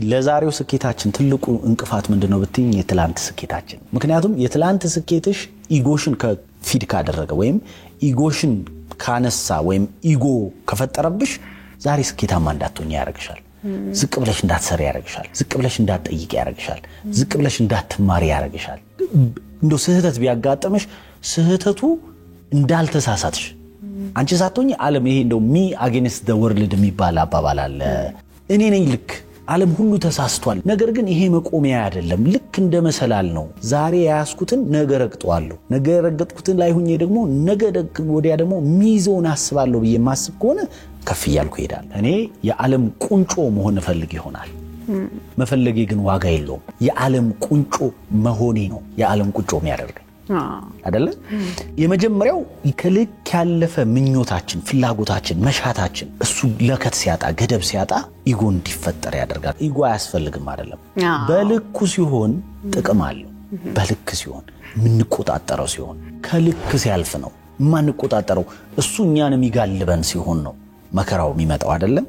ለዛሬው ስኬታችን ትልቁ እንቅፋት ምንድነው ብትኝ የትላንት ስኬታችን ምክንያቱም የትላንት ስኬትሽ ኢጎሽን ከፊድ ካደረገ ወይም ኢጎሽን ካነሳ ወይም ኢጎ ከፈጠረብሽ ዛሬ ስኬታማ እንዳትሆኚ ያረጋሻል ዝቅ ብለሽ እንዳትሰሪ ያረጋሻል ዝቅ ብለሽ እንዳትጠይቂ ያረጋሻል ዝቅ ብለሽ እንዳትማሪ ያረጋሻል እንደው ስህተት ቢያጋጥምሽ ስህተቱ እንዳልተሳሳትሽ አንቺ ሳትሆኚ ዓለም ይሄ እንደው ሚ አጌንስት ዘ ወርልድ የሚባል አባባል አለ እኔ ነኝ ልክ ዓለም ሁሉ ተሳስቷል ነገር ግን ይሄ መቆሚያ አይደለም ልክ እንደ መሰላል ነው ዛሬ ያስኩትን ነገ ረግጠዋለሁ ነገ ረግጥኩትን ላይ ሆኜ ደግሞ ነገ ወዲያ ደግሞ ሚዞን አስባለሁ በየማስብ ከሆነ ከፍ ይያልኩ ይሄዳል እኔ የዓለም ቁንጮ መሆን ፈልግ ይሆናል መፈለጌ ግን ዋጋ የለውም የዓለም ቁንጮ መሆኔ ነው የዓለም ቁንጮ የሚያደርገኝ አይደለ የመጀመሪያው ከልክ ያለፈ ምኞታችን ፍላጎታችን መሻታችን እሱ ለከት ሲያጣ ገደብ ሲያጣ ኢጎ እንዲፈጠር ያደርጋል ኢጎ አያስፈልግም አይደለም በልኩ ሲሆን ጥቅም አለው በልክ ሲሆን ምን ቆጣጣረው ሲሆን ከልክ ሲያልፍ ነው ማን ቆጣጣረው እሱ እኛን የሚጋልበን ሲሆን ነው መከራው የሚመጣው አይደለም